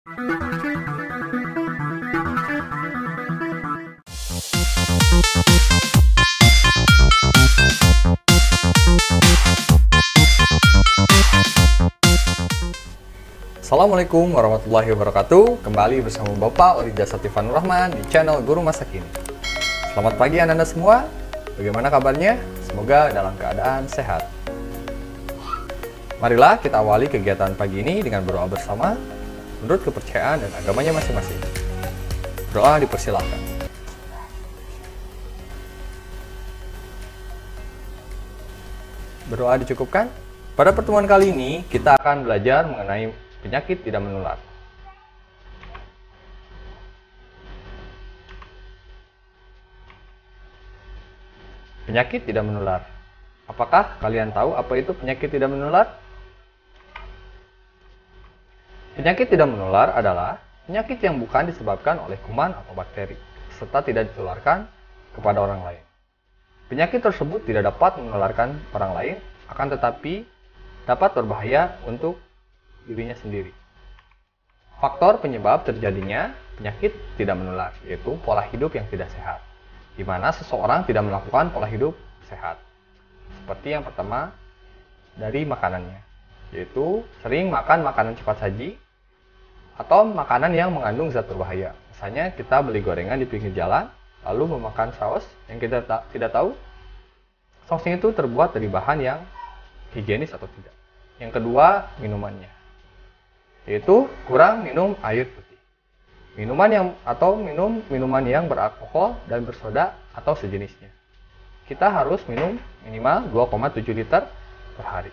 Assalamualaikum warahmatullahi wabarakatuh. Kembali bersama Bapak Orija Satifan Rahman di channel Guru Masa Kini. Selamat pagi Anda semua. Bagaimana kabarnya? Semoga dalam keadaan sehat. Marilah kita awali kegiatan pagi ini dengan berdoa bersama menurut kepercayaan dan agamanya masing-masing. Doa dipersilahkan. Berdoa dicukupkan? Pada pertemuan kali ini, kita akan belajar mengenai penyakit tidak menular. Penyakit tidak menular. Apakah kalian tahu apa itu penyakit tidak menular? Penyakit tidak menular adalah penyakit yang bukan disebabkan oleh kuman atau bakteri, serta tidak ditularkan kepada orang lain. Penyakit tersebut tidak dapat menularkan orang lain, akan tetapi dapat berbahaya untuk dirinya sendiri. Faktor penyebab terjadinya penyakit tidak menular yaitu pola hidup yang tidak sehat, di mana seseorang tidak melakukan pola hidup sehat. Seperti yang pertama dari makanannya, yaitu sering makan makanan cepat saji atau makanan yang mengandung zat berbahaya. Misalnya kita beli gorengan di pinggir jalan, lalu memakan saus yang kita tidak tahu sausnya itu terbuat dari bahan yang higienis atau tidak. Yang kedua, minumannya, yaitu kurang minum air putih. Minuman yang beralkohol dan bersoda atau sejenisnya. Kita harus minum minimal 2,7 liter per hari.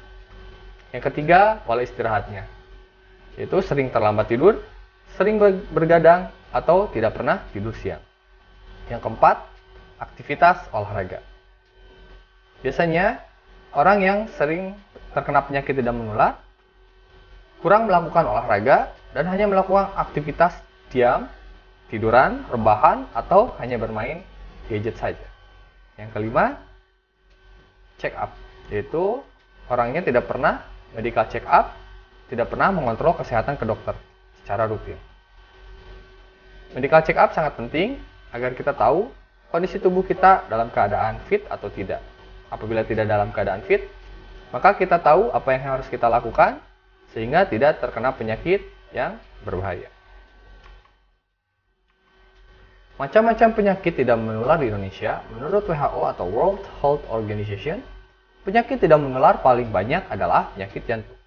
Yang ketiga, pola istirahatnya, yaitu sering terlambat tidur, sering bergadang, atau tidak pernah tidur siang. Yang keempat, aktivitas olahraga. Biasanya, orang yang sering terkena penyakit tidak menular kurang melakukan olahraga dan hanya melakukan aktivitas diam, tiduran, rebahan, atau hanya bermain gadget saja. Yang kelima, check up, yaitu orangnya tidak pernah medical check up, tidak pernah mengontrol kesehatan ke dokter secara rutin. Medical check up sangat penting agar kita tahu kondisi tubuh kita dalam keadaan fit atau tidak. Apabila tidak dalam keadaan fit, maka kita tahu apa yang harus kita lakukan sehingga tidak terkena penyakit yang berbahaya. Macam-macam penyakit tidak menular di Indonesia, menurut WHO atau World Health Organization, penyakit tidak menular paling banyak adalah penyakit jantung.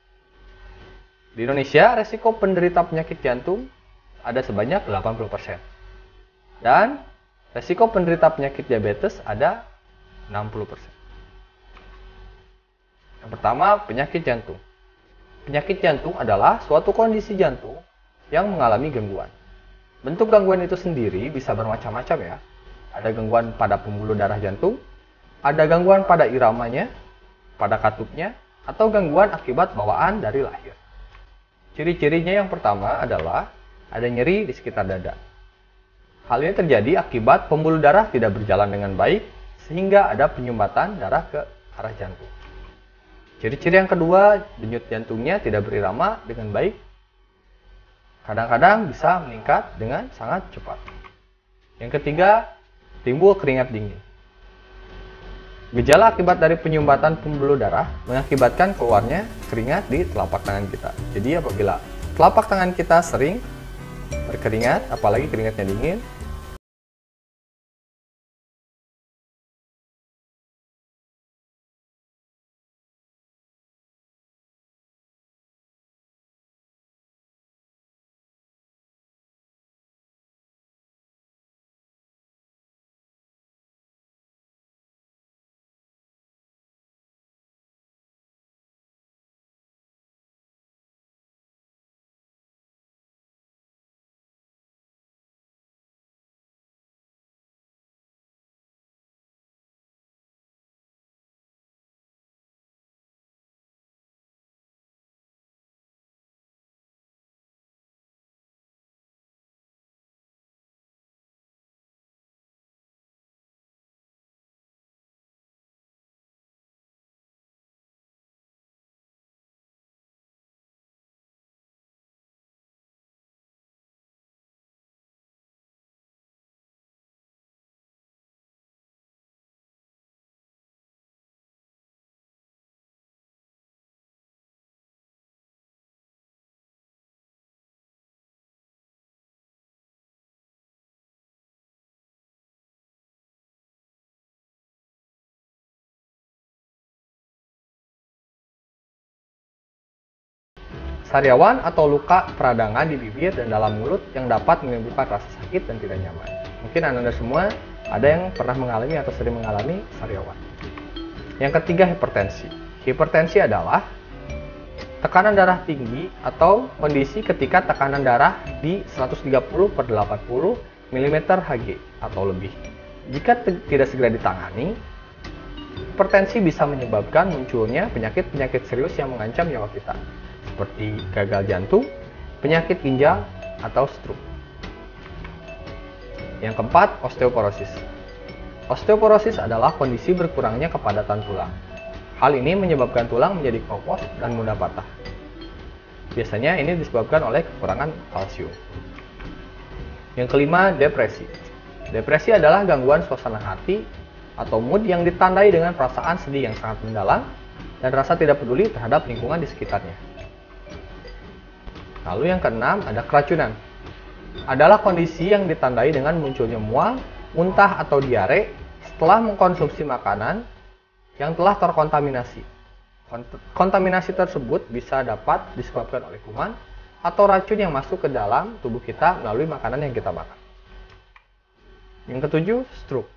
Di Indonesia, resiko penderita penyakit jantung ada sebanyak 80%. Dan resiko penderita penyakit diabetes ada 60%. Yang pertama, penyakit jantung. Penyakit jantung adalah suatu kondisi jantung yang mengalami gangguan. Bentuk gangguan itu sendiri bisa bermacam-macam ya. Ada gangguan pada pembuluh darah jantung, ada gangguan pada iramanya, pada katupnya, atau gangguan akibat bawaan dari lahir. Ciri-cirinya yang pertama adalah ada nyeri di sekitar dada. Hal ini terjadi akibat pembuluh darah tidak berjalan dengan baik sehingga ada penyumbatan darah ke arah jantung. Ciri-ciri yang kedua, denyut jantungnya tidak berirama dengan baik. Kadang-kadang bisa meningkat dengan sangat cepat. Yang ketiga, timbul keringat dingin. Gejala akibat dari penyumbatan pembuluh darah mengakibatkan keluarnya keringat di telapak tangan kita. Jadi apabila telapak tangan kita sering berkeringat, apalagi keringatnya dingin, Sariawan atau luka peradangan di bibir dan dalam mulut yang dapat menimbulkan rasa sakit dan tidak nyaman. Mungkin Anda semua ada yang pernah mengalami atau sering mengalami sariawan. Yang ketiga, hipertensi. Hipertensi adalah tekanan darah tinggi atau kondisi ketika tekanan darah di 130/80 mm Hg atau lebih. Jika tidak segera ditangani, hipertensi bisa menyebabkan munculnya penyakit-penyakit serius yang mengancam nyawa kita, seperti gagal jantung, penyakit ginjal, atau stroke. Yang keempat, osteoporosis. Osteoporosis adalah kondisi berkurangnya kepadatan tulang. Hal ini menyebabkan tulang menjadi keropos dan mudah patah. Biasanya ini disebabkan oleh kekurangan kalsium. Yang kelima, depresi. Depresi adalah gangguan suasana hati atau mood yang ditandai dengan perasaan sedih yang sangat mendalam dan rasa tidak peduli terhadap lingkungan di sekitarnya. Lalu yang keenam, ada keracunan. Adalah kondisi yang ditandai dengan munculnya mual, muntah atau diare setelah mengkonsumsi makanan yang telah terkontaminasi. Kontaminasi tersebut bisa dapat disebabkan oleh kuman atau racun yang masuk ke dalam tubuh kita melalui makanan yang kita makan. Yang ketujuh, stroke.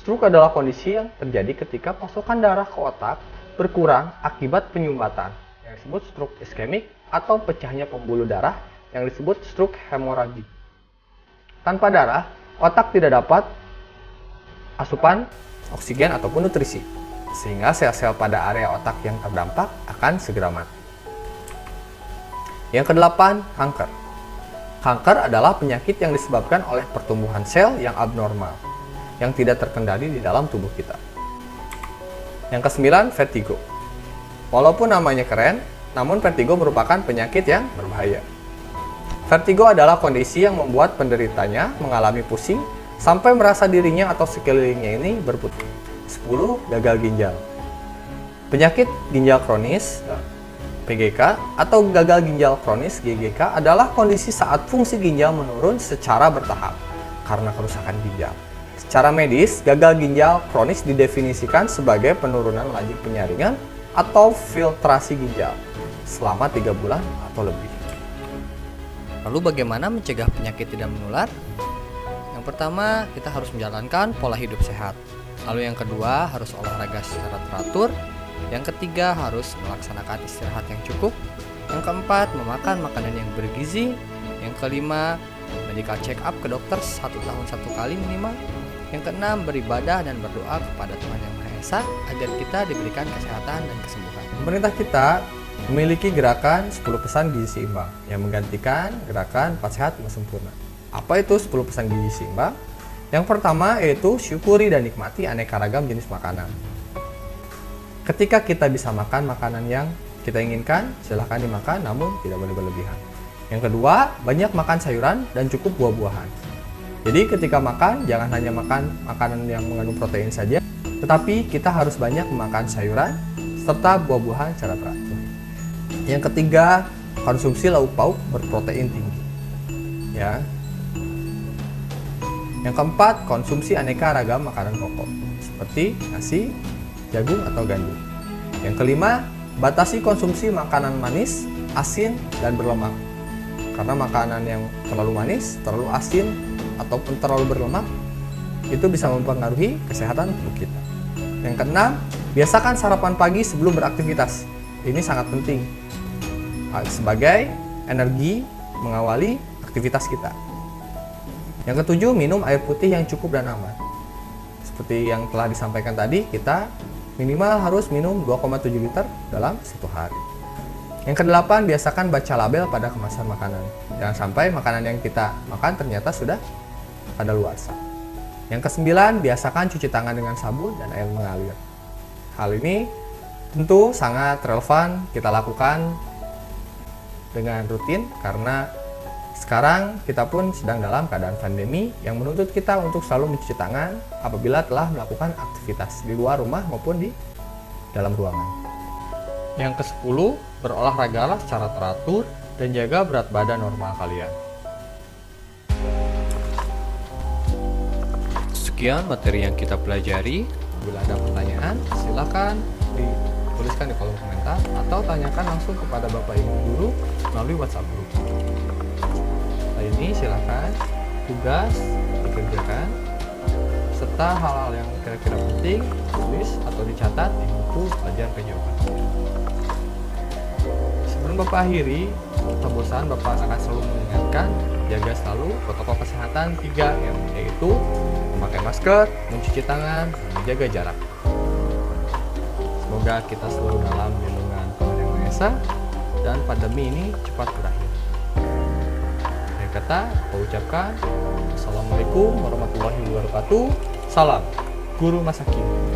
Stroke adalah kondisi yang terjadi ketika pasokan darah ke otak berkurang akibat penyumbatan yang disebut stroke iskemik atau pecahnya pembuluh darah yang disebut stroke hemoragik. Tanpa darah, otak tidak dapat asupan oksigen ataupun nutrisi, sehingga sel-sel pada area otak yang terdampak akan segera mati. Yang kedelapan, kanker. Kanker adalah penyakit yang disebabkan oleh pertumbuhan sel yang abnormal, yang tidak terkendali di dalam tubuh kita. Yang kesembilan, vertigo. Walaupun namanya keren, namun vertigo merupakan penyakit yang berbahaya. Vertigo adalah kondisi yang membuat penderitanya mengalami pusing sampai merasa dirinya atau sekelilingnya ini berputar. 10. Gagal ginjal. Penyakit ginjal kronis (PGK) atau gagal ginjal kronis (GGK) adalah kondisi saat fungsi ginjal menurun secara bertahap karena kerusakan ginjal. Secara medis, gagal ginjal kronis didefinisikan sebagai penurunan laju penyaringan atau filtrasi ginjal selama 3 bulan atau lebih. Lalu bagaimana mencegah penyakit tidak menular? Yang pertama, kita harus menjalankan pola hidup sehat. Lalu yang kedua, harus olahraga secara teratur. Yang ketiga, harus melaksanakan istirahat yang cukup. Yang keempat, memakan makanan yang bergizi. Yang kelima, medical check up ke dokter 1 tahun 1 kali minimal. Yang keenam, beribadah dan berdoa kepada Tuhan Yang Maha Esa agar kita diberikan kesehatan dan kesembuhan. Pemerintah kita memiliki gerakan 10 pesan gizi seimbang yang menggantikan gerakan 4 sehat 5 sempurna. Apa itu 10 pesan gizi seimbang? Yang pertama yaitu syukuri dan nikmati aneka ragam jenis makanan. Ketika kita bisa makan makanan yang kita inginkan, silahkan dimakan namun tidak boleh berlebihan. Yang kedua, banyak makan sayuran dan cukup buah-buahan. Jadi ketika makan, jangan hanya makan makanan yang mengandung protein saja, tetapi kita harus banyak memakan sayuran serta buah-buahan secara teratur. Yang ketiga, konsumsi lauk pauk berprotein tinggi. Ya. Yang keempat, konsumsi aneka ragam makanan pokok seperti nasi, jagung atau gandum. Yang kelima, batasi konsumsi makanan manis, asin, dan berlemak. Karena makanan yang terlalu manis, terlalu asin, ataupun terlalu berlemak itu bisa mempengaruhi kesehatan tubuh kita. Yang keenam, biasakan sarapan pagi sebelum beraktivitas. Ini sangat penting sebagai energi mengawali aktivitas kita. Yang ketujuh, minum air putih yang cukup dan aman. Seperti yang telah disampaikan tadi, kita minimal harus minum 2,7 liter dalam 1 hari. Yang kedelapan, biasakan baca label pada kemasan makanan. Jangan sampai makanan yang kita makan ternyata sudah kadaluarsa. Yang kesembilan, biasakan cuci tangan dengan sabun dan air mengalir. Hal ini tentu sangat relevan kita lakukan dengan rutin karena sekarang kita pun sedang dalam keadaan pandemi yang menuntut kita untuk selalu mencuci tangan apabila telah melakukan aktivitas di luar rumah maupun di dalam ruangan. Yang ke-10, berolahragalah secara teratur dan jaga berat badan normal kalian. Sekian materi yang kita pelajari. Bila ada pertanyaan, silakan tuliskan di kolom komentar atau tanyakan langsung kepada Bapak Ibu Guru melalui WhatsApp Guru. Setelah ini silakan tugas dikerjakan serta hal-hal yang kira-kira penting tulis atau dicatat di buku pelajaran kejiwaan. Sebelum Bapak akhiri, tak bosan Bapak akan selalu mengingatkan jaga selalu protokol kesehatan 3M, yaitu memakai masker, mencuci tangan, dan menjaga jarak. Semoga kita selalu dalam lindungan Tuhan Yang Maha Esa dan pandemi ini cepat berakhir. Akhir kata, aku ucapkan Assalamualaikum warahmatullahi wabarakatuh. Salam Guru Masa Kini.